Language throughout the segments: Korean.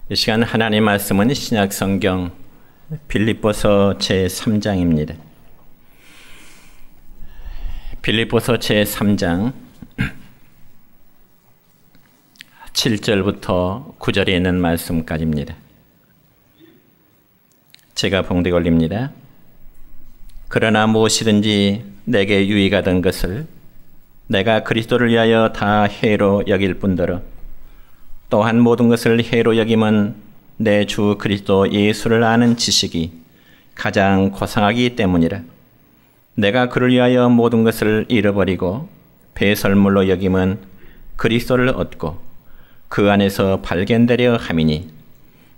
이 시간 하나님 말씀은 신약 성경 빌립보서 제3장입니다. 빌립보서 제3장 7절부터 9절에 있는 말씀까지입니다. 제가 봉독 올립니다. 그러나 무엇이든지 내게 유익하던 것을 내가 그리스도를 위하여 다 해로 여길 뿐더러 또한 모든 것을 해로 여김은 내 주 그리스도 예수를 아는 지식이 가장 고상하기 때문이라. 내가 그를 위하여 모든 것을 잃어버리고 배설물로 여김은 그리스도를 얻고 그 안에서 발견되려 함이니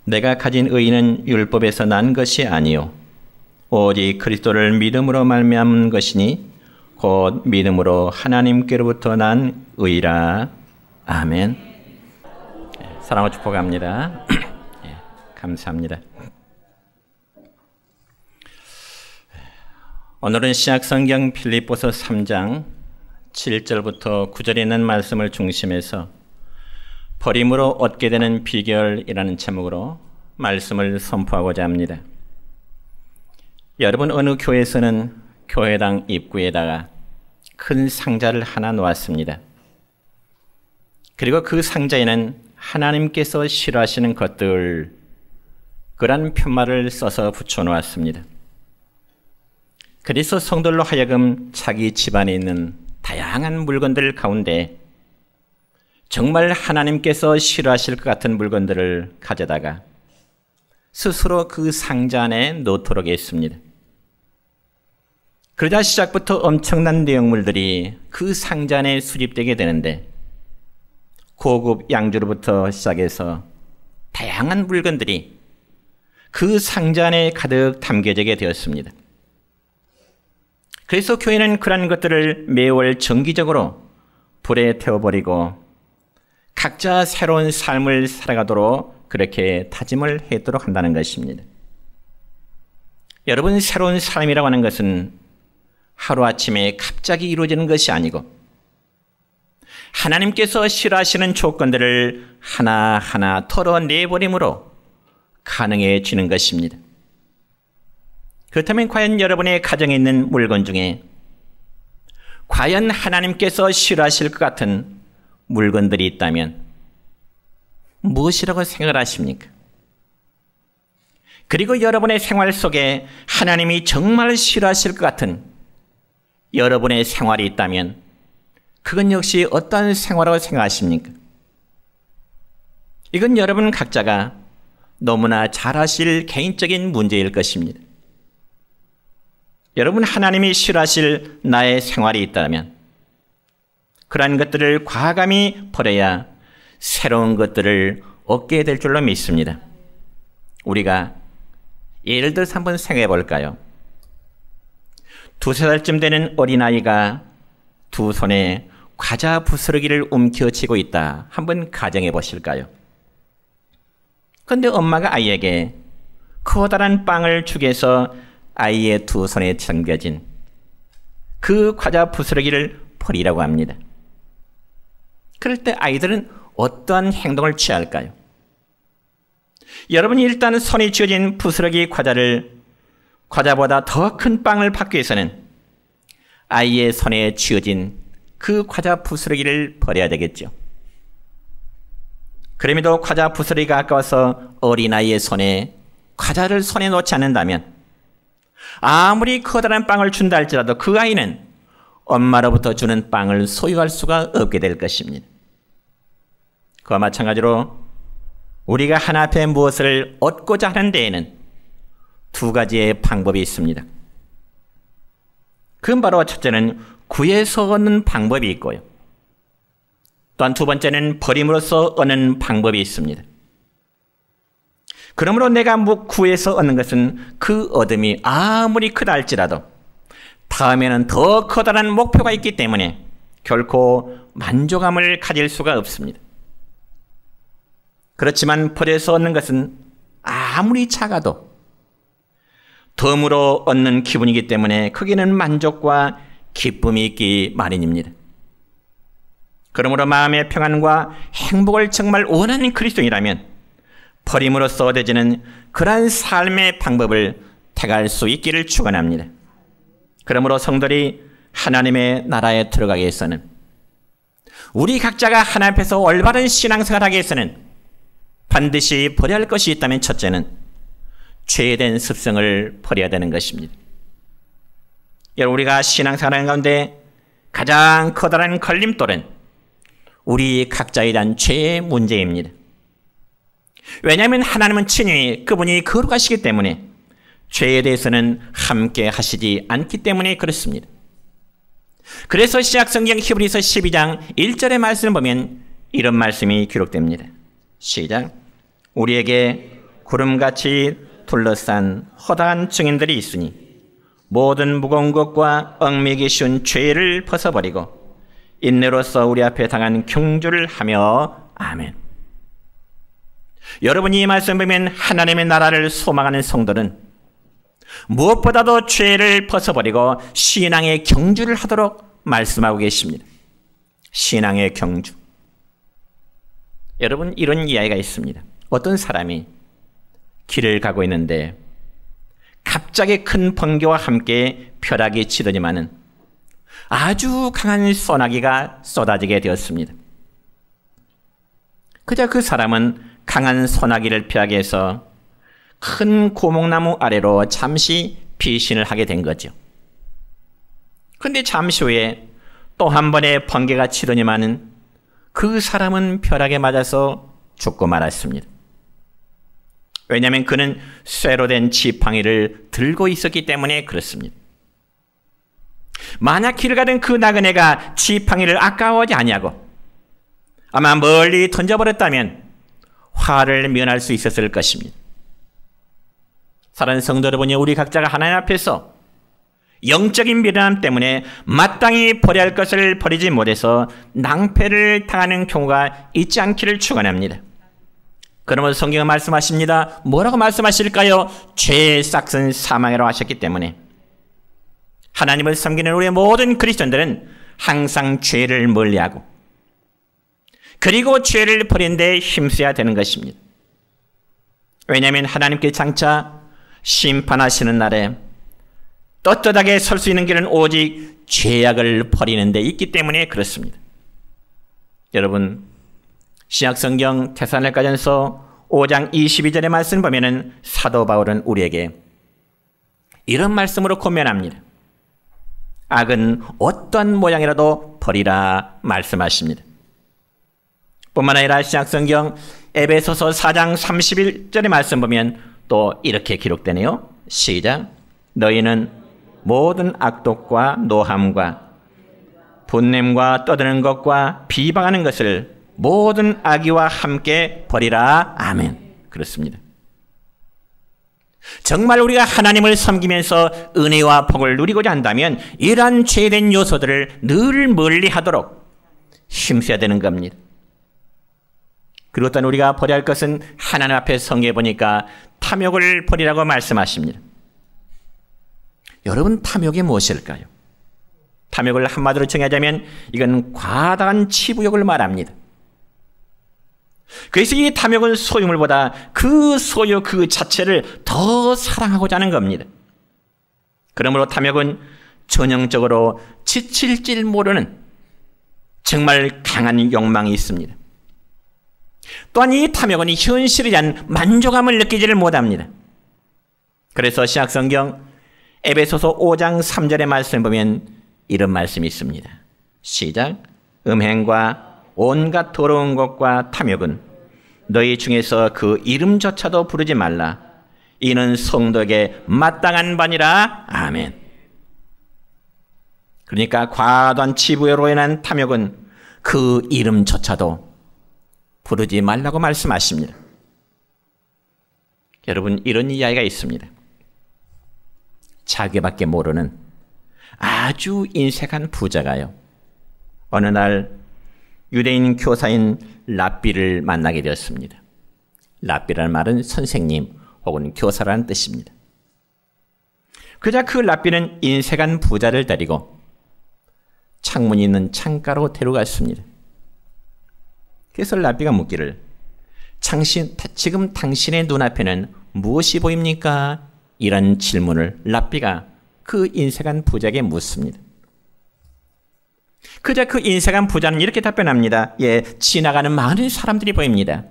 내가 가진 의는 율법에서 난 것이 아니요 오직 그리스도를 믿음으로 말미암은 것이니 곧 믿음으로 하나님께로부터 난 의라. 아멘. 사랑과 축복합니다. 감사합니다. 오늘은 신약성경 빌립보서 3장 7절부터 9절에 있는 말씀을 중심해서 버림으로 얻게 되는 비결이라는 제목으로 말씀을 선포하고자 합니다. 여러분, 어느 교회에서는 교회당 입구에다가 큰 상자를 하나 놓았습니다. 그리고 그 상자에는 하나님께서 싫어하시는 것들, 그런 편말을 써서 붙여놓았습니다. 그래서 성도들로 하여금 자기 집안에 있는 다양한 물건들 가운데 정말 하나님께서 싫어하실 것 같은 물건들을 가져다가 스스로 그 상자 안에 넣도록 했습니다. 그러자 시작부터 엄청난 내용물들이 그 상자 안에 수집되게 되는데 고급 양주로부터 시작해서 다양한 물건들이 그 상자 안에 가득 담겨지게 되었습니다. 그래서 교회는 그런 것들을 매월 정기적으로 불에 태워버리고 각자 새로운 삶을 살아가도록 그렇게 다짐을 하도록 한다는 것입니다. 여러분, 새로운 삶이라고 하는 것은 하루아침에 갑자기 이루어지는 것이 아니고 하나님께서 싫어하시는 조건들을 하나하나 털어내버림으로 가능해지는 것입니다. 그렇다면 과연 여러분의 가정에 있는 물건 중에 과연 하나님께서 싫어하실 것 같은 물건들이 있다면 무엇이라고 생각을 하십니까? 그리고 여러분의 생활 속에 하나님이 정말 싫어하실 것 같은 여러분의 생활이 있다면 그건 역시 어떤 생활이라고 생각하십니까? 이건 여러분 각자가 너무나 잘 아실 개인적인 문제일 것입니다. 여러분, 하나님이 싫어하실 나의 생활이 있다면 그러한 것들을 과감히 버려야 새로운 것들을 얻게 될 줄로 믿습니다. 우리가 예를 들어서 한번 생각해 볼까요? 2~3살쯤 되는 어린아이가 두 손에 과자 부스러기를 움켜쥐고 있다. 한번 가정해 보실까요? 그런데 엄마가 아이에게 커다란 빵을 주게 해서 아이의 두 손에 잠겨진 그 과자 부스러기를 버리라고 합니다. 그럴 때 아이들은 어떠한 행동을 취할까요? 여러분이 일단 손에 쥐어진 부스러기 과자보다 더 큰 빵을 받기 위해서는 아이의 손에 쥐어진 그 과자 부스러기를 버려야 되겠죠. 그럼에도 과자 부스러기가 아까워서 어린아이의 손에 과자를 손에 놓지 않는다면 아무리 커다란 빵을 준다 할지라도 그 아이는 엄마로부터 주는 빵을 소유할 수가 없게 될 것입니다. 그와 마찬가지로 우리가 하나 앞에 무엇을 얻고자 하는 데에는 두 가지의 방법이 있습니다. 그건 바로 첫째는 구해서 얻는 방법이 있고요. 또한 두 번째는 버림으로써 얻는 방법이 있습니다. 그러므로 내가 구해서 얻는 것은 그 얻음이 아무리 크다 할지라도 다음에는 더 커다란 목표가 있기 때문에 결코 만족감을 가질 수가 없습니다. 그렇지만 버려서 얻는 것은 아무리 작아도 덤으로 얻는 기분이기 때문에 거기는 만족과 기쁨이 있기 마련입니다. 그러므로 마음의 평안과 행복을 정말 원하는 그리스도인이라면 버림으로써 얻어지는 그러한 삶의 방법을 택할 수 있기를 축원합니다. 그러므로 성도들이 하나님의 나라에 들어가기 위해서는, 우리 각자가 하나님 앞에서 올바른 신앙생활을 하기 위해서는 반드시 버려야 할 것이 있다면, 첫째는 죄된 습성을 버려야 되는 것입니다. 여러분, 우리가 신앙생활하는 가운데 가장 커다란 걸림돌은 우리 각자에 대한 죄의 문제입니다. 왜냐하면 하나님은 친히 그분이 거룩하시기 때문에 죄에 대해서는 함께 하시지 않기 때문에 그렇습니다. 그래서 신약성경 히브리서 12장 1절의 말씀을 보면 이런 말씀이 기록됩니다. 시작. 우리에게 구름같이 둘러싼 허다한 증인들이 있으니 모든 무거운 것과 얽매이기 쉬운 죄를 벗어버리고 인내로서 우리 앞에 당한 경주를 하며. 아멘. 여러분이 이 말씀 보면 하나님의 나라를 소망하는 성도는 무엇보다도 죄를 벗어버리고 신앙의 경주를 하도록 말씀하고 계십니다. 신앙의 경주. 여러분, 이런 이야기가 있습니다. 어떤 사람이 길을 가고 있는데 갑자기 큰 번개와 함께 벼락이 치더니만은 아주 강한 소나기가 쏟아지게 되었습니다. 그저 그 사람은 강한 소나기를 피하기 위해서 큰 고목나무 아래로 잠시 피신을 하게 된 거죠. 그런데 잠시 후에 또 한 번의 번개가 치더니만은 그 사람은 벼락에 맞아서 죽고 말았습니다. 왜냐하면 그는 쇠로 된 지팡이를 들고 있었기 때문에 그렇습니다. 만약 길 가던 그 나그네가 지팡이를 아까워하지 아니하고 아마 멀리 던져버렸다면 화를 면할 수 있었을 것입니다. 사랑하는 성도 여러분이, 우리 각자가 하나님 앞에서 영적인 미련함 때문에 마땅히 버려야 할 것을 버리지 못해서 낭패를 당하는 경우가 있지 않기를 축원합니다. 그러면 성경은 말씀하십니다. 뭐라고 말씀하실까요? 죄의 싹은 사망이라고 하셨기 때문에 하나님을 섬기는 우리의 모든 그리스도인들은 항상 죄를 멀리하고 그리고 죄를 버리는 데 힘써야 되는 것입니다. 왜냐하면 하나님께 장차 심판하시는 날에 떳떳하게 설 수 있는 길은 오직 죄악을 버리는 데 있기 때문에 그렇습니다. 여러분, 신약성경 데살로니가전서 5장 22절의 말씀을 보면은 사도 바울은 우리에게 이런 말씀으로 권면합니다. 악은 어떤 모양이라도 버리라 말씀하십니다. 뿐만 아니라 신약성경 에베소서 4장 31절의 말씀 보면 또 이렇게 기록되네요. 시작. 너희는 모든 악독과 노함과 분냄과 떠드는 것과 비방하는 것을 모든 악의와 함께 버리라. 아멘. 그렇습니다. 정말 우리가 하나님을 섬기면서 은혜와 복을 누리고자 한다면 이러한 죄된 요소들을 늘 멀리하도록 힘써야 되는 겁니다. 그리고 또 우리가 버려야 할 것은 하나님 앞에 성경에 보니까 탐욕을 버리라고 말씀하십니다. 여러분, 탐욕이 무엇일까요? 탐욕을 한마디로 정의하자면 이건 과다한 치부욕을 말합니다. 그래서 이 탐욕은 소유물보다 그 소유 그 자체를 더 사랑하고자 하는 겁니다. 그러므로 탐욕은 전형적으로 지칠 줄 모르는 정말 강한 욕망이 있습니다. 또한 이 탐욕은 현실에 대한 만족감을 느끼지를 못합니다. 그래서 신약성경 에베소서 5장 3절의 말씀을 보면 이런 말씀이 있습니다. 시작. 음행과 온갖 더러운 것과 탐욕은 너희 중에서 그 이름조차도 부르지 말라. 이는 성도에게 마땅한 바니라. 아멘. 그러니까 과도한 치부로 인한 탐욕은 그 이름조차도 부르지 말라고 말씀하십니다. 여러분, 이런 이야기가 있습니다. 자기밖에 모르는 아주 인색한 부자가요, 어느 날 유대인 교사인 랍비를 만나게 되었습니다. 랍비라는 말은 선생님 혹은 교사라는 뜻입니다. 그자 그 랍비는 인색한 부자를 데리고 창문이 있는 창가로 데려갔습니다. 그래서 랍비가 묻기를, 지금 당신의 눈앞에는 무엇이 보입니까? 이런 질문을 랍비가 그 인색한 부자에게 묻습니다. 그저 그 인색한 부자는 이렇게 답변합니다. 예, 지나가는 많은 사람들이 보입니다.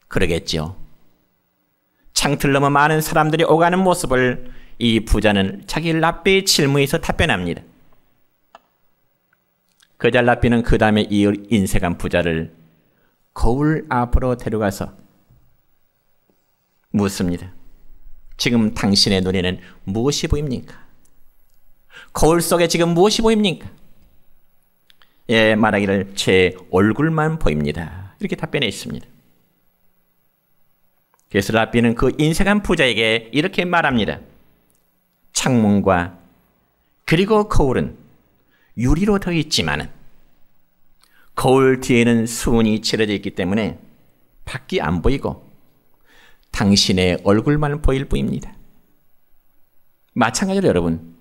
그러겠죠. 창틀 너머 많은 사람들이 오가는 모습을 이 부자는 자기 랍비의 질문에서 답변합니다. 그자 랍비는 그 다음에 이 인색한 부자를 거울 앞으로 데려가서 묻습니다. 지금 당신의 눈에는 무엇이 보입니까? 거울 속에 지금 무엇이 보입니까? 예, 말하기를 제 얼굴만 보입니다. 이렇게 답변해 있습니다. 그래서 랍비는 그 인색한 부자에게 이렇게 말합니다. 창문과 그리고 거울은 유리로 되어 있지만은 거울 뒤에는 수은이 칠해져 있기 때문에 밖이 안 보이고 당신의 얼굴만 보일 뿐입니다. 마찬가지로 여러분,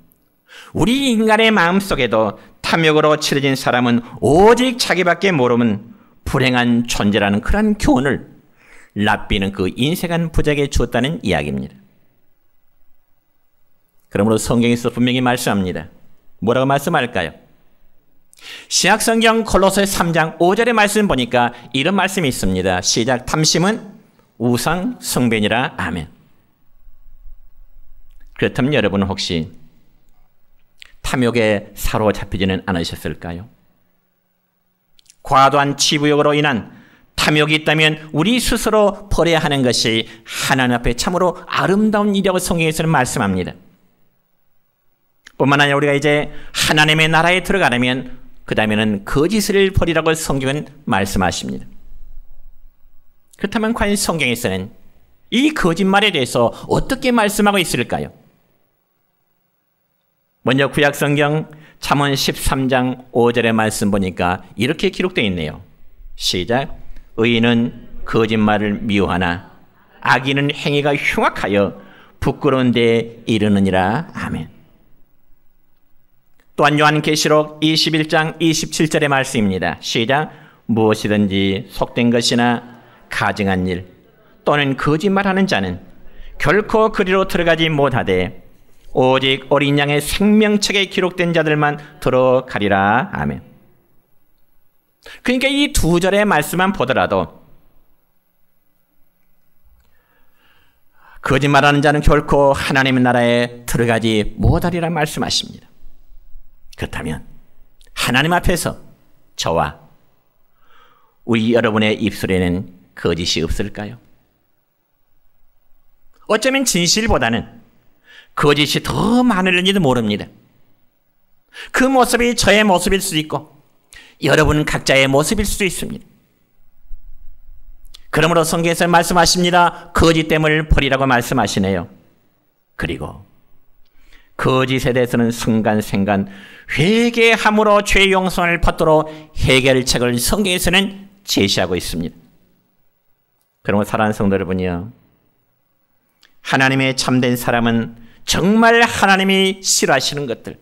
우리 인간의 마음속에도 탐욕으로 칠해진 사람은 오직 자기밖에 모르는 불행한 존재라는 그런 교훈을 랍비는 그 인색한 부자에게 주었다는 이야기입니다. 그러므로 성경에서 분명히 말씀합니다. 뭐라고 말씀할까요? 신약성경 골로새 3장 5절의 말씀 보니까 이런 말씀이 있습니다. 시작. 탐심은 우상 숭배니라. 아멘. 그렇다면 여러분은 혹시 탐욕에 사로잡히지는 않으셨을까요? 과도한 치부욕으로 인한 탐욕이 있다면 우리 스스로 버려야 하는 것이 하나님 앞에 참으로 아름다운 일이라고 성경에서는 말씀합니다. 뿐만 아니라 우리가 이제 하나님의 나라에 들어가려면 그 다음에는 거짓을 버리라고 성경은 말씀하십니다. 그렇다면 과연 성경에서는 이 거짓말에 대해서 어떻게 말씀하고 있을까요? 먼저 구약성경 잠언 13장 5절의 말씀 보니까 이렇게 기록되어 있네요. 시작. 의인은 거짓말을 미워하나 악인은 행위가 흉악하여 부끄러운 데에 이르느니라. 아멘. 또한 요한계시록 21장 27절의 말씀입니다. 시작. 무엇이든지 속된 것이나 가증한 일 또는 거짓말하는 자는 결코 그리로 들어가지 못하되 오직 어린 양의 생명책에 기록된 자들만 들어가리라. 아멘. 그러니까 이 두 절의 말씀만 보더라도 거짓말하는 자는 결코 하나님의 나라에 들어가지 못하리라 말씀하십니다. 그렇다면 하나님 앞에서 저와 우리 여러분의 입술에는 거짓이 없을까요? 어쩌면 진실보다는 거짓이 더 많을지도 모릅니다. 그 모습이 저의 모습일 수도 있고 여러분 각자의 모습일 수도 있습니다. 그러므로 성경에서 말씀하십니다. 거짓됨을 버리라고 말씀하시네요. 그리고 거짓에 대해서는 순간생간 회개함으로 죄 용서를 받도록 해결책을 성경에서는 제시하고 있습니다. 그러므로 사랑하는 성도 여러분이요, 하나님의 참된 사람은 정말 하나님이 싫어하시는 것들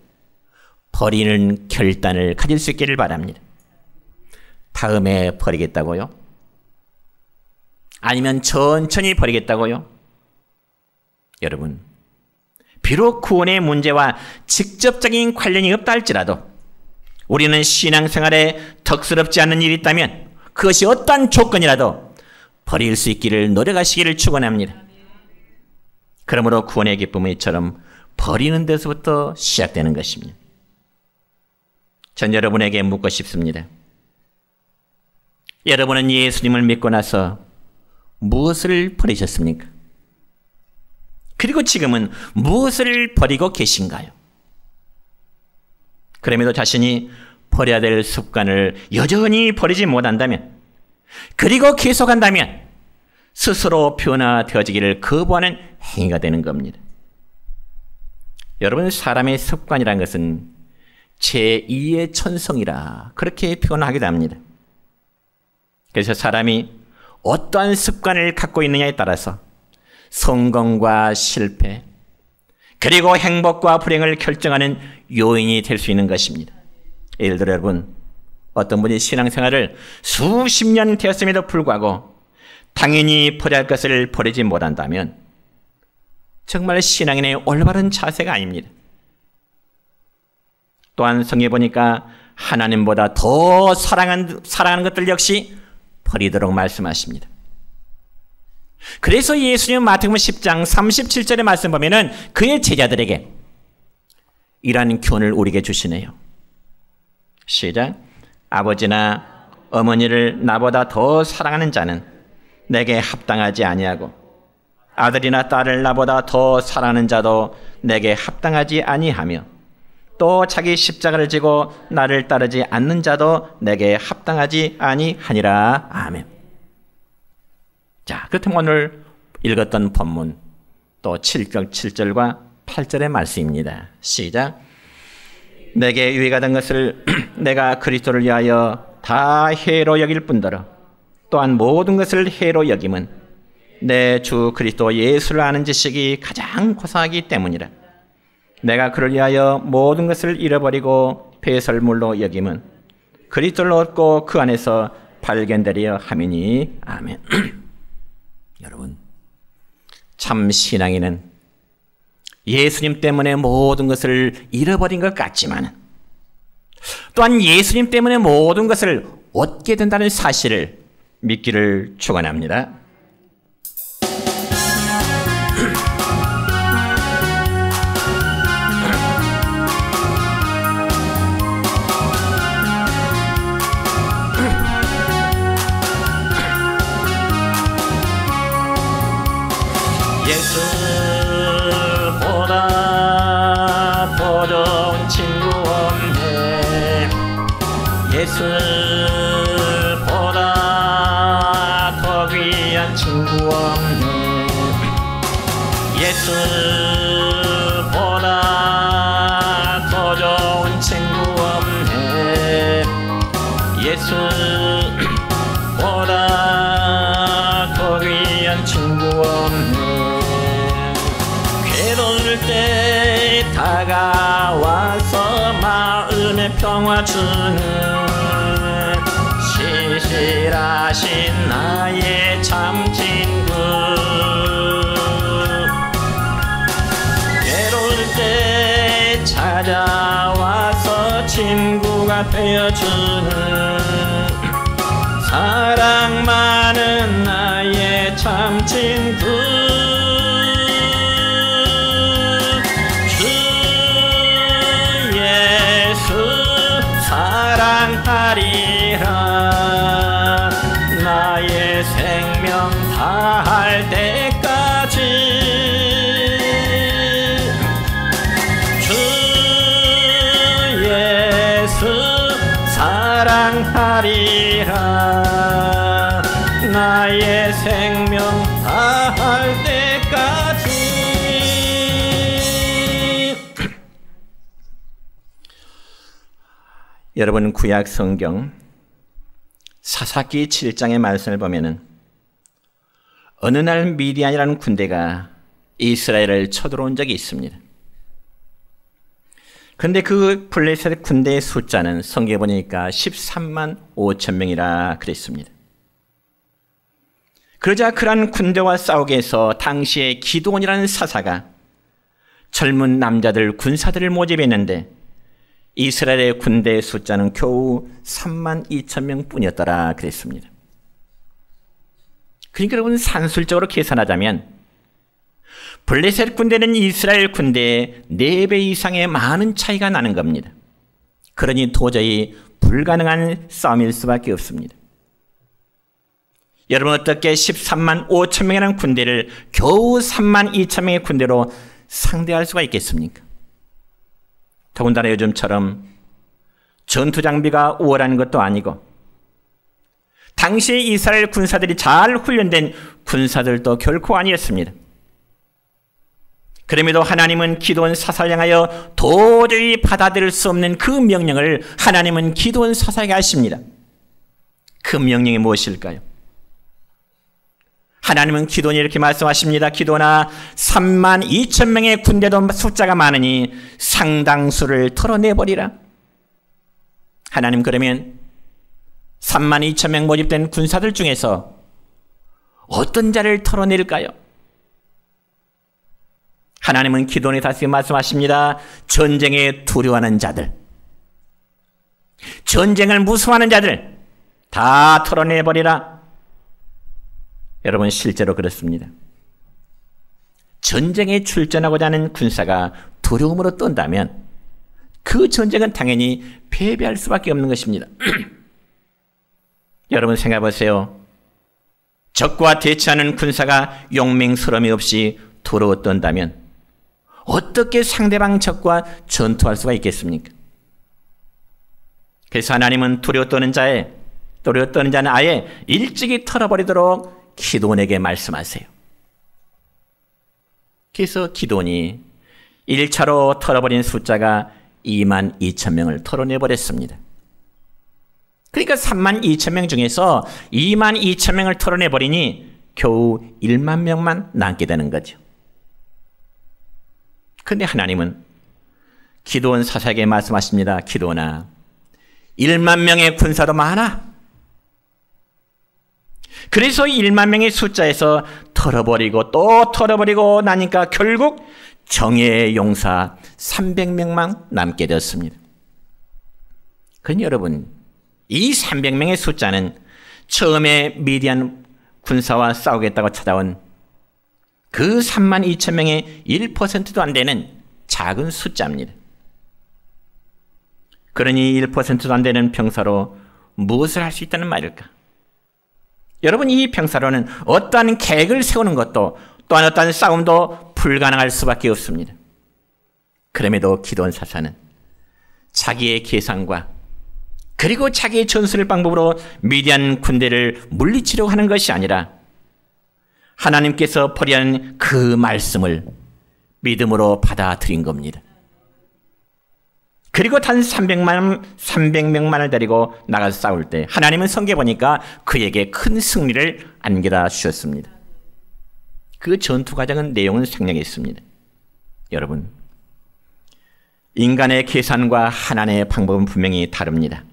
버리는 결단을 가질 수 있기를 바랍니다. 다음에 버리겠다고요? 아니면 천천히 버리겠다고요? 여러분, 비록 구원의 문제와 직접적인 관련이 없다 할지라도 우리는 신앙생활에 덕스럽지 않는 일이 있다면 그것이 어떠한 조건이라도 버릴 수 있기를 노력하시기를 축원합니다. 그러므로 구원의 기쁨은 이처럼 버리는 데서부터 시작되는 것입니다. 전 여러분에게 묻고 싶습니다. 여러분은 예수님을 믿고 나서 무엇을 버리셨습니까? 그리고 지금은 무엇을 버리고 계신가요? 그럼에도 자신이 버려야 될 습관을 여전히 버리지 못한다면, 그리고 계속한다면 스스로 변화되어지기를 거부하는 행위가 되는 겁니다. 여러분, 사람의 습관이라는 것은 제2의 천성이라 그렇게 표현하기도 합니다. 그래서 사람이 어떠한 습관을 갖고 있느냐에 따라서 성공과 실패, 그리고 행복과 불행을 결정하는 요인이 될 수 있는 것입니다. 예를 들어 여러분, 어떤 분이 신앙생활을 수십 년 되었음에도 불구하고 당연히 버려야 할 것을 버리지 못한다면 정말 신앙인의 올바른 자세가 아닙니다. 또한 성경에 보니까 하나님보다 더 사랑하는 것들 역시 버리도록 말씀하십니다. 그래서 예수님은 마태복음 10장 37절의 말씀 보면은 그의 제자들에게 이러한 교훈을 우리에게 주시네요. 시작. 아버지나 어머니를 나보다 더 사랑하는 자는 내게 합당하지 아니하고 아들이나 딸을 나보다 더 사랑하는 자도 내게 합당하지 아니하며 또 자기 십자가를 지고 나를 따르지 않는 자도 내게 합당하지 아니하니라. 아멘. 자, 그렇다면 오늘 읽었던 본문 또 7절과 8절의 말씀입니다. 시작. 내게 유익하던 것을 내가 그리스도를 위하여 다 해로 여길 뿐더러 또한 모든 것을 해로 여김은 내 주 그리스도 예수를 아는 지식이 가장 고상하기 때문이라. 내가 그를 위하여 모든 것을 잃어버리고 배설물로 여김은 그리스도를 얻고 그 안에서 발견되려 함이니. 아멘. 여러분, 참 신앙인은 예수님 때문에 모든 것을 잃어버린 것 같지만 또한 예수님 때문에 모든 것을 얻게 된다는 사실을 믿기를 축원합니다. 예수보다 더 좋은 친구 없네. 예수보다 더 귀한 친구 없네. 예수보다 더 좋은 친구 없네. 예수보다 더 귀한 친구 없네. 괴로울 때 다가와서 마음의 평화 주는 시실하신 나의 참 친구. 괴로울 때 찾아와서 친구가 되어주는 사랑 많은 나의 참 친구. 사랑하리라 나의 생명 다할 때까지. 주 예수 사랑하리라 나의 생명 다할 때까지. 여러분, 구약 성경 사사기 7장의 말씀을 보면은 어느 날 미디안이라는 군대가 이스라엘을 쳐들어온 적이 있습니다. 그런데 그 블레셋 군대의 숫자는 성경에 보니까 13만 5천 명이라 그랬습니다. 그러자 그러한 군대와 싸우기 위해서 당시에 기드온이라는 사사가 젊은 남자들 군사들을 모집했는데 이스라엘의 군대의 숫자는 겨우 3만 2천 명뿐이었더라 그랬습니다. 그러니까 여러분, 산술적으로 계산하자면 블레셋 군대는 이스라엘 군대의 4배 이상의 많은 차이가 나는 겁니다. 그러니 도저히 불가능한 싸움일 수밖에 없습니다. 여러분, 어떻게 13만 5천 명이라는 군대를 겨우 3만 2천 명의 군대로 상대할 수가 있겠습니까? 더군다나 요즘처럼 전투 장비가 우월한 것도 아니고 당시에 이스라엘 군사들이 잘 훈련된 군사들도 결코 아니었습니다. 그럼에도 하나님은 기드온 사사를 향하여 도저히 받아들일 수 없는 그 명령을 하나님은 기드온 사사에게 하십니다. 그 명령이 무엇일까요? 하나님은 기드온이 이렇게 말씀하십니다. 기드온아, 3만 2천 명의 군대도 숫자가 많으니 상당수를 털어내버리라. 하나님, 그러면 3만 2천 명 모집된 군사들 중에서 어떤 자를 털어낼까요? 하나님은 기도원에 다시 말씀하십니다. 전쟁에 두려워하는 자들, 전쟁을 무서워하는 자들 다 털어내버리라. 여러분, 실제로 그렇습니다. 전쟁에 출전하고자 하는 군사가 두려움으로 떤다면 그 전쟁은 당연히 패배할 수밖에 없는 것입니다. 여러분 생각해 보세요. 적과 대치하는 군사가 용맹스러움이 없이 두려워 떤다면 어떻게 상대방 적과 전투할 수가 있겠습니까? 그래서 하나님은 두려워 떠는 자는 아예 일찍이 털어버리도록 기드온에게 말씀하세요. 그래서 기드온이 1차로 털어버린 숫자가 22,000명을 털어내버렸습니다. 그러니까 32,000명 중에서 22,000명을 털어내버리니 겨우 1만 명만 남게 되는 거죠. 그런데 하나님은 기드온 사사에게 말씀하십니다. 기드온아, 1만 명의 군사도 많아. 그래서 1만 명의 숫자에서 털어버리고 또 털어버리고 나니까 결국 정예의 용사 300명만 남게 되었습니다. 그런데 여러분, 이 300명의 숫자는 처음에 미디안 군사와 싸우겠다고 찾아온 그 32,000명의 1%도 안 되는 작은 숫자입니다. 그러니 1%도 안 되는 병사로 무엇을 할 수 있다는 말일까? 여러분, 이 병사로는 어떠한 계획을 세우는 것도 또한 어떠한 싸움도 불가능할 수밖에 없습니다. 그럼에도 기드온 사사는 자기의 계산과 그리고 자기의 전술 방법으로 미디안 군대를 물리치려고 하는 것이 아니라 하나님께서 버리는 그 말씀을 믿음으로 받아들인 겁니다. 그리고 단 300명만을 데리고 나가서 싸울 때 하나님은 성경에 보니까 그에게 큰 승리를 안겨다 주셨습니다. 그 전투 과정은 내용은 생략해 있습니다. 여러분, 인간의 계산과 하나님의 방법은 분명히 다릅니다.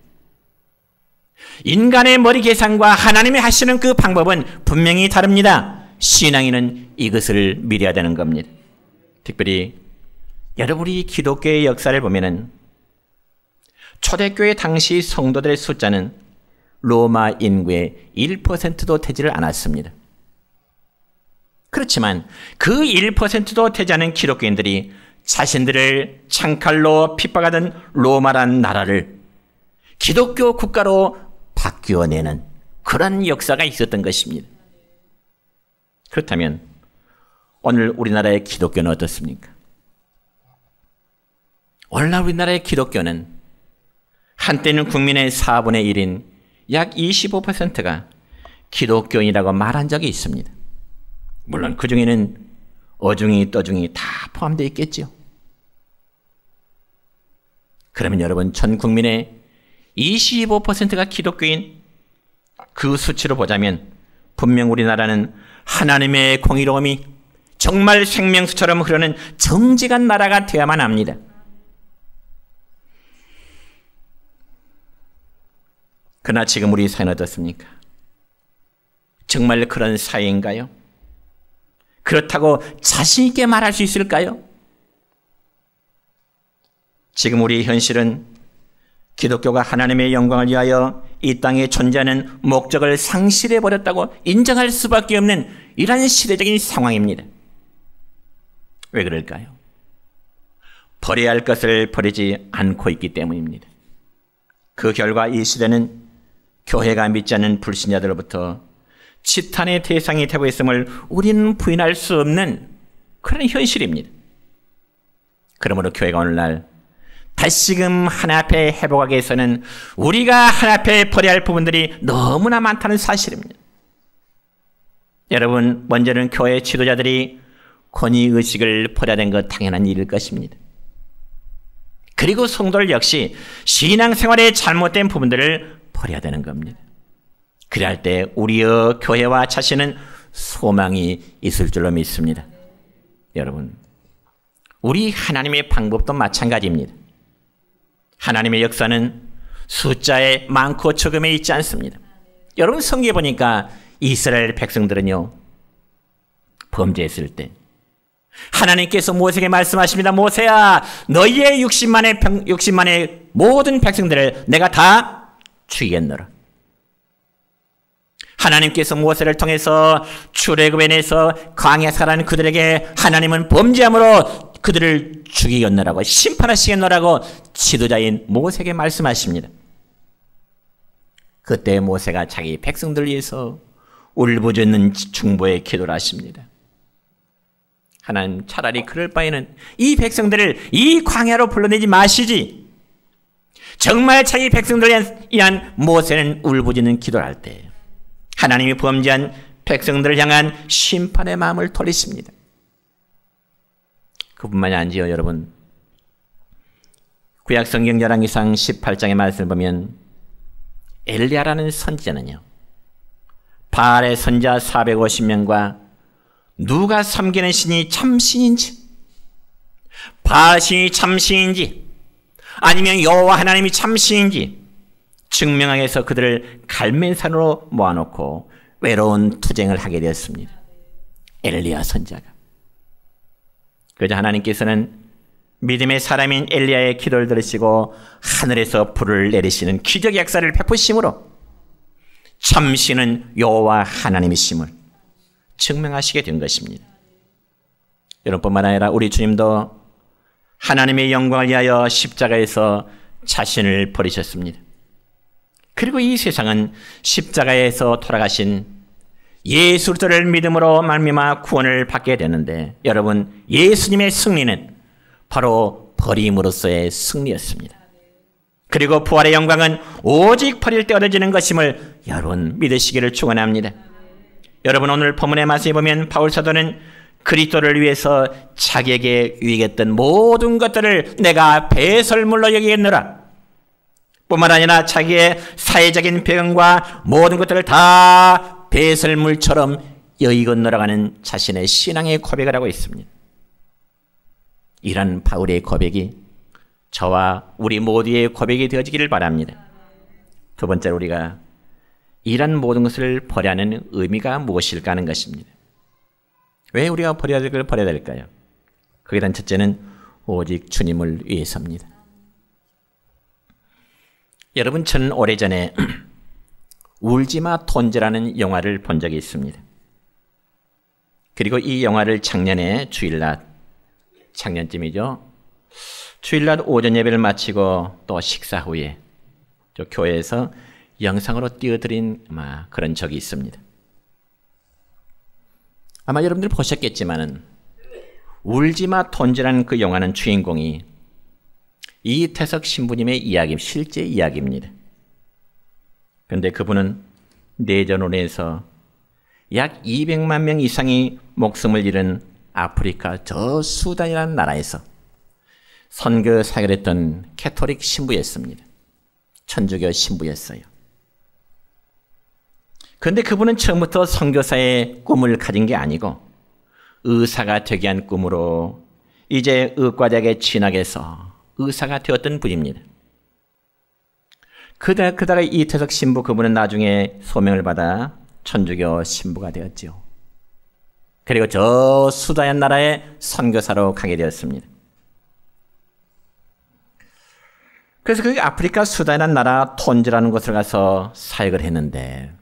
인간의 머리 계산과 하나님이 하시는 그 방법은 분명히 다릅니다. 신앙인은 이것을 믿어야 되는 겁니다. 특별히 여러분이 기독교의 역사를 보면은 초대교회 당시 성도들의 숫자는 로마 인구의 1%도 되지를 않았습니다. 그렇지만 그 1%도 되지 않은 기독교인들이 자신들을 창칼로 핍박하던 로마란 나라를 기독교 국가로 바뀌어내는 그런 역사가 있었던 것입니다. 그렇다면 오늘 우리나라의 기독교는 어떻습니까? 오늘날 우리나라의 기독교는 한때는 국민의 4분의 1인 약 25%가 기독교인이라고 말한 적이 있습니다. 물론 그 중에는 어중이 떠중이 다 포함되어 있겠죠. 그러면 여러분, 전 국민의 25%가 기독교인 그 수치로 보자면 분명 우리나라는 하나님의 공의로움이 정말 생명수처럼 흐르는 정직한 나라가 되어야만 합니다. 그러나 지금 우리 사회는 어떻습니까? 정말 그런 사회인가요? 그렇다고 자신 있게 말할 수 있을까요? 지금 우리 현실은 기독교가 하나님의 영광을 위하여 이 땅에 존재하는 목적을 상실해버렸다고 인정할 수밖에 없는 이러한 시대적인 상황입니다. 왜 그럴까요? 버려야 할 것을 버리지 않고 있기 때문입니다. 그 결과 이 시대는 교회가 믿지 않는 불신자들로부터 치탄의 대상이 되고 있음을 우리는 부인할 수 없는 그런 현실입니다. 그러므로 교회가 오늘날 다시금 하나님 앞에 회복하기 위해서는 우리가 하나님 앞에 버려야 할 부분들이 너무나 많다는 사실입니다. 여러분, 먼저는 교회 지도자들이 권위의식을 버려야 되는 것 당연한 일일 것입니다. 그리고 성도들 역시 신앙생활의 잘못된 부분들을 버려야 되는 겁니다. 그래야 할 때 우리의 교회와 자신은 소망이 있을 줄로 믿습니다. 여러분, 우리 하나님의 방법도 마찬가지입니다. 하나님의 역사는 숫자에 많고 적음에 있지 않습니다. 여러분, 성경에 보니까 이스라엘 백성들은요, 범죄했을 때 하나님께서 모세에게 말씀하십니다. 모세야, 너희의 60만의 모든 백성들을 내가 다 죽이겠노라. 하나님께서 모세를 통해서 출애굽에 내서 광야에 살아가는 그들에게 하나님은 범죄함으로 그들을 죽이겠노라고, 심판하시겠노라고 지도자인 모세에게 말씀하십니다. 그때 모세가 자기 백성들을 위해서 울부짖는 중보의 기도를 하십니다. 하나님, 차라리 그럴 바에는 이 백성들을 이 광야로 불러내지 마시지. 정말 자기 백성들을 위한 모세는 울부짖는 기도를 할 때 하나님이 범죄한 백성들을 향한 심판의 마음을 돌리십니다. 그뿐만이 아니지요, 여러분. 구약성경 열왕기상 18장의 말씀을 보면 엘리야라는 선지자는요, 바알의 선지자 450명과 누가 섬기는 신이 참신인지, 바알 신이 참신인지 아니면 여호와 하나님이 참신인지 증명하기 위해서 그들을 갈멜산으로 모아놓고 외로운 투쟁을 하게 되었습니다. 엘리야 선지자가. 그러자 하나님께서는 믿음의 사람인 엘리야의 기도를 들으시고 하늘에서 불을 내리시는 기적의 역사를 베푸심으로 참신은 여호와 하나님이심을 증명하시게 된 것입니다. 여러분뿐만 아니라 우리 주님도 하나님의 영광을 위하여 십자가에서 자신을 버리셨습니다. 그리고 이 세상은 십자가에서 돌아가신 예수 그리스도를 믿음으로 말미암아 구원을 받게 되는데, 여러분, 예수님의 승리는 바로 버림으로서의 승리였습니다. 그리고 부활의 영광은 오직 버릴 때 얻어지는 것임을 여러분 믿으시기를 축원합니다. 여러분, 오늘 본문의 말씀에 보면 바울 사도는 그리스도를 위해서 자기에게 유익했던 모든 것들을 내가 배설물로 여기겠노라 뿐만 아니라 자기의 사회적인 배경과 모든 것들을 다 배설물처럼 여기겠노라 하는 자신의 신앙의 고백을 하고 있습니다. 이런 바울의 고백이 저와 우리 모두의 고백이 되어지기를 바랍니다. 두 번째로, 우리가 이런 모든 것을 버려야 하는 의미가 무엇일까 하는 것입니다. 왜 우리가 버려야 될까요? 거기에 대한 첫째는 오직 주님을 위해서입니다. 여러분, 저는 오래전에 울지마 톤즈라는 영화를 본 적이 있습니다. 그리고 이 영화를 작년에 주일날, 작년쯤이죠, 주일날 오전 예배를 마치고 또 식사 후에 저 교회에서 영상으로 띄워드린 그런 적이 있습니다. 아마 여러분들 보셨겠지만은 울지마 톤즈라는 그 영화는 주인공이 이태석 신부님의 이야기, 실제 이야기입니다. 그런데 그분은 내전으로 인해서 약 200만 명 이상이 목숨을 잃은 아프리카 저 수단이라는 나라에서 선교 사역을 했던 캐토릭 신부였습니다. 천주교 신부였어요. 그런데 그분은 처음부터 선교사의 꿈을 가진 게 아니고 의사가 되게 한 꿈으로 이제 의과대학에 진학해서 의사가 되었던 분입니다. 그다가 이태석 신부, 그분은 나중에 소명을 받아 천주교 신부가 되었죠. 그리고 저 수다얀 나라에 선교사로 가게 되었습니다. 그래서 그 아프리카 수다얀 나라 톤즈라는 곳을 가서 사역을 했는데,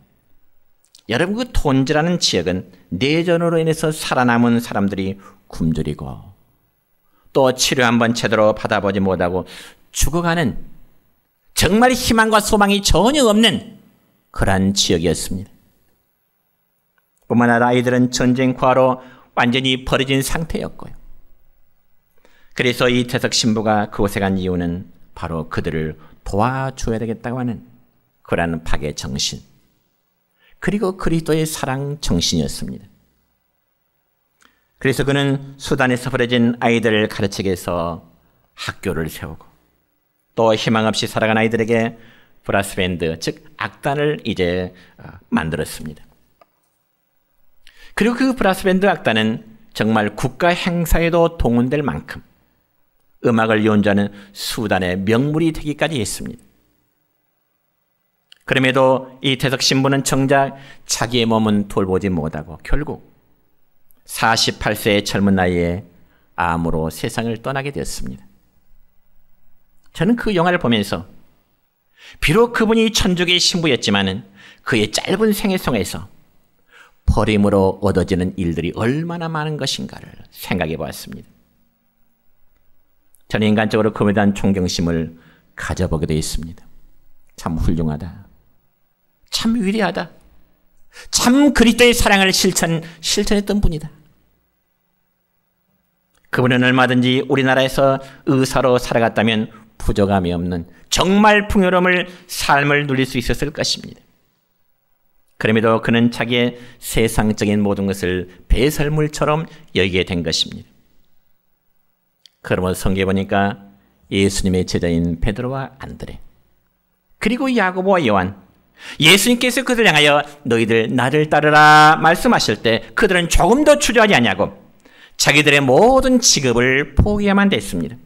여러분, 그 톤즈라는 지역은 내전으로 인해서 살아남은 사람들이 굶주리고 또 치료 한번 제대로 받아보지 못하고 죽어가는, 정말 희망과 소망이 전혀 없는 그러한 지역이었습니다. 뿐만 아니라 아이들은 전쟁과로 완전히 버려진 상태였고요. 그래서 이태석 신부가 그곳에 간 이유는 바로 그들을 도와줘야 되겠다고 하는 그러한 박의 정신, 그리고 그리스도의 사랑 정신이었습니다. 그래서 그는 수단에서 버려진 아이들을 가르치기 위해서 학교를 세우고 또 희망 없이 살아간 아이들에게 브라스밴드, 즉 악단을 이제 만들었습니다. 그리고 그 브라스밴드 악단은 정말 국가 행사에도 동원될 만큼 음악을 연주하는 수단의 명물이 되기까지 했습니다. 그럼에도 이 태석 신부는 정작 자기의 몸은 돌보지 못하고 결국 48세의 젊은 나이에 암으로 세상을 떠나게 되었습니다. 저는 그 영화를 보면서 비록 그분이 천주교의 신부였지만 그의 짧은 생애 속에서 버림으로 얻어지는 일들이 얼마나 많은 것인가를 생각해 보았습니다. 저는 인간적으로 그분에 대한 존경심을 가져보게 되어 있습니다. 참 훌륭하다. 참 위대하다. 참 그리스도의 사랑을 실천했던 분이다. 그분은 얼마든지 우리나라에서 의사로 살아갔다면 부족함이 없는 정말 풍요로움을 삶을 누릴 수 있었을 것입니다. 그럼에도 그는 자기의 세상적인 모든 것을 배설물처럼 여기게 된 것입니다. 그러면 성경에 보니까 예수님의 제자인 베드로와 안드레 그리고 야고보와 요한, 예수님께서 그들을 향하여 너희들 나를 따르라 말씀하실 때 그들은 조금도 주저하지 아니하고 자기들의 모든 직업을 포기해야만 됐습니다.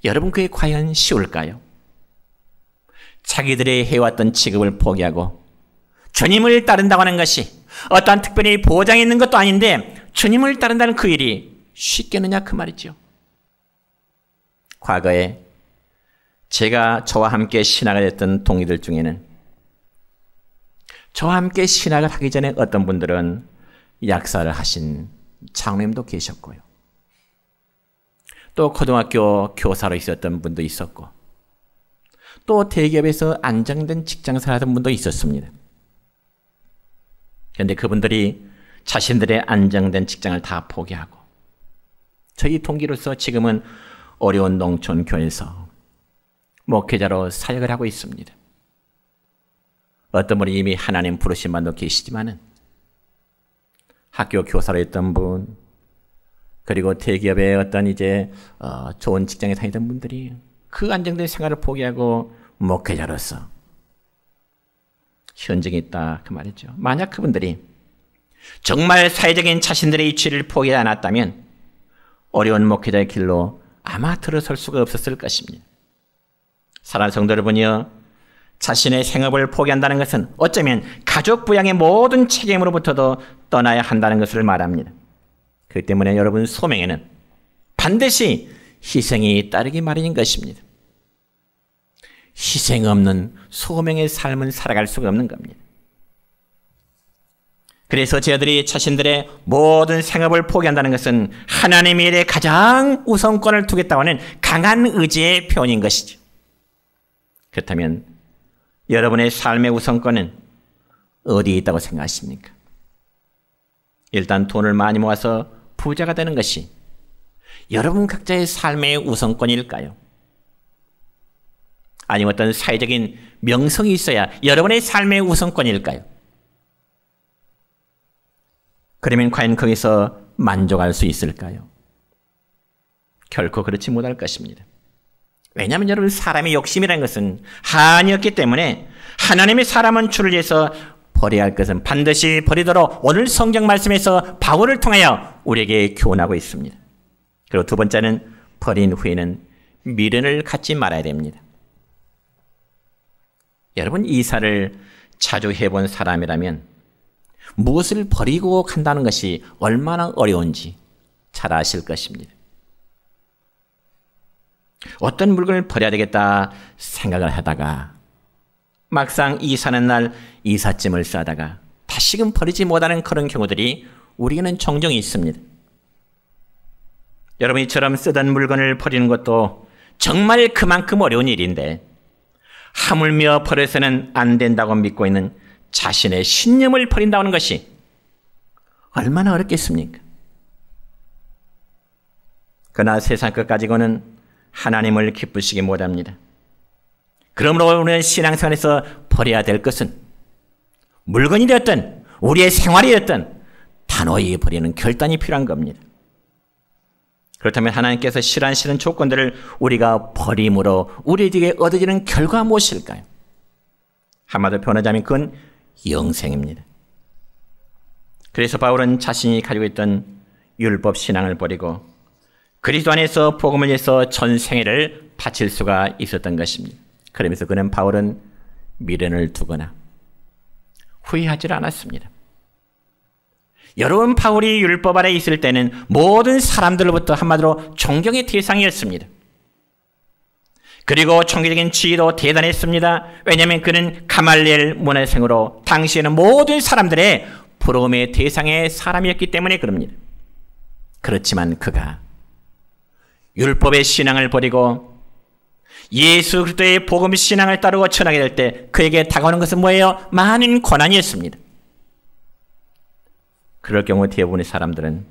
여러분, 그게 과연 쉬울까요? 자기들의 해왔던 직업을 포기하고 주님을 따른다고 하는 것이 어떠한 특별히 보장이 있는 것도 아닌데 주님을 따른다는 그 일이 쉽겠느냐 그 말이죠. 과거에 저와 함께 신학을 했던 동기들 중에는 저와 함께 신학을 하기 전에 어떤 분들은 약사를 하신 장로님도 계셨고요. 또 고등학교 교사로 있었던 분도 있었고 또 대기업에서 안정된 직장생활 하던 분도 있었습니다. 그런데 그분들이 자신들의 안정된 직장을 다 포기하고 저희 동기로서 지금은 어려운 농촌 교회에서 목회자로 사역을 하고 있습니다. 어떤 분이 이미 하나님 부르신 분도 계시지만은 학교 교사로 했던 분, 그리고 대기업의 어떤 좋은 직장에 다니던 분들이 그 안정된 생활을 포기하고 목회자로서 현직에 있다 그 말이죠. 만약 그분들이 정말 사회적인 자신들의 이치를 포기하지 않았다면 어려운 목회자의 길로 아마 들어설 수가 없었을 것입니다. 사랑하는 성도 여러분이여, 자신의 생업을 포기한다는 것은 어쩌면 가족 부양의 모든 책임으로부터도 떠나야 한다는 것을 말합니다. 그렇기 때문에 여러분 소명에는 반드시 희생이 따르기 마련인 것입니다. 희생 없는 소명의 삶은 살아갈 수가 없는 겁니다. 그래서 저희들이 자신들의 모든 생업을 포기한다는 것은 하나님의 일에 가장 우선권을 두겠다고 하는 강한 의지의 표현인 것이죠. 그렇다면 여러분의 삶의 우선권은 어디에 있다고 생각하십니까? 일단 돈을 많이 모아서 부자가 되는 것이 여러분 각자의 삶의 우선권일까요? 아니면 어떤 사회적인 명성이 있어야 여러분의 삶의 우선권일까요? 그러면 과연 거기서 만족할 수 있을까요? 결코 그렇지 못할 것입니다. 왜냐하면 여러분 사람의 욕심이라는 것은 한이었기 때문에 하나님의 사람은 주를 위해서 버려야 할 것은 반드시 버리도록 오늘 성경 말씀에서 바울을 통하여 우리에게 교훈하고 있습니다. 그리고 두 번째는 버린 후에는 미련을 갖지 말아야 됩니다. 여러분 이사를 자주 해본 사람이라면 무엇을 버리고 간다는 것이 얼마나 어려운지 잘 아실 것입니다. 어떤 물건을 버려야 되겠다 생각을 하다가 막상 이사는 날 이삿짐을 싸다가 다시금 버리지 못하는 그런 경우들이 우리에게는 종종 있습니다. 여러분 이처럼 쓰던 물건을 버리는 것도 정말 그만큼 어려운 일인데 하물며 버려서는 안 된다고 믿고 있는 자신의 신념을 버린다는 것이 얼마나 어렵겠습니까? 그러나 세상 것 가지고는 하나님을 기쁘시게 못합니다. 그러므로 우리는 신앙생활에서 버려야 될 것은 물건이 되었든 우리의 생활이 되었든 단호히 버리는 결단이 필요한 겁니다. 그렇다면 하나님께서 싫어하시는 조건들을 우리가 버림으로 우리에게 얻어지는 결과가 무엇일까요? 한마디로 표현하자면 그건 영생입니다. 그래서 바울은 자신이 가지고 있던 율법 신앙을 버리고 그리스도 안에서 복음을 위해서 전생애를 바칠 수가 있었던 것입니다. 그러면서 바울은 미련을 두거나 후회하지 않았습니다. 여러분, 바울이 율법 아래 있을 때는 모든 사람들로부터 한마디로 존경의 대상이었습니다. 그리고 종교적인 지위도 대단했습니다. 왜냐하면 그는 가말리엘 문화생으로 당시에는 모든 사람들의 부러움의 대상의 사람이었기 때문에 그럽니다. 그렇지만 그가 율법의 신앙을 버리고 예수 그리스도의 복음 신앙을 따르고 전하게 될 때 그에게 다가오는 것은 뭐예요? 많은 고난이었습니다. 그럴 경우 대부분의 사람들은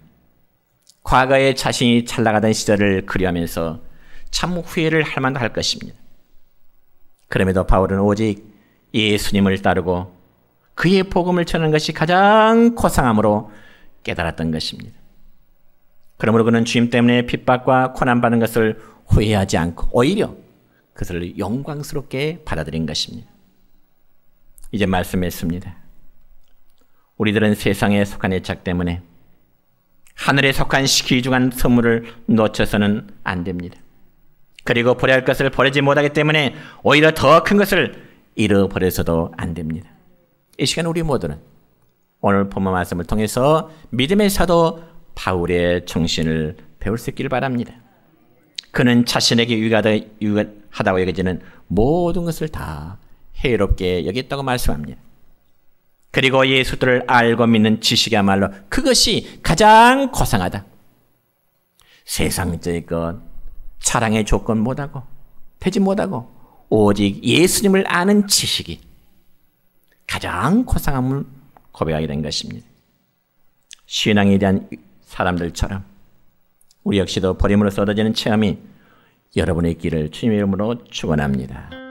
과거에 자신이 잘 나가던 시절을 그리하면서 참 후회를 할 만도 할 것입니다. 그럼에도 바울은 오직 예수님을 따르고 그의 복음을 전하는 것이 가장 고상함으로 깨달았던 것입니다. 그러므로 그는 주님 때문에 핍박과 고난받는 것을 후회하지 않고 오히려 그것을 영광스럽게 받아들인 것입니다. 이제 말씀했습니다. 우리들은 세상에 속한 애착 때문에 하늘에 속한 귀중한 선물을 놓쳐서는 안 됩니다. 그리고 버려야 할 것을 버리지 못하기 때문에 오히려 더 큰 것을 잃어버려서도 안 됩니다. 이 시간 우리 모두는 오늘 본문 말씀을 통해서 믿음의 사도 바울의 정신을 배울 수 있기를 바랍니다. 그는 자신에게 유익하다고 여겨지는 모든 것을 다 해롭게 여겼다고 말씀합니다. 그리고 예수들을 알고 믿는 지식이야말로 그것이 가장 고상하다. 세상적인 것, 사랑의 조건 못하고 되지 못하고 오직 예수님을 아는 지식이 가장 고상함을 고백하게 된 것입니다. 신앙에 대한 사람들처럼 우리 역시도 버림으로써 얻어지는 체험이 여러분의 있기를 주님의 이름으로 축원합니다.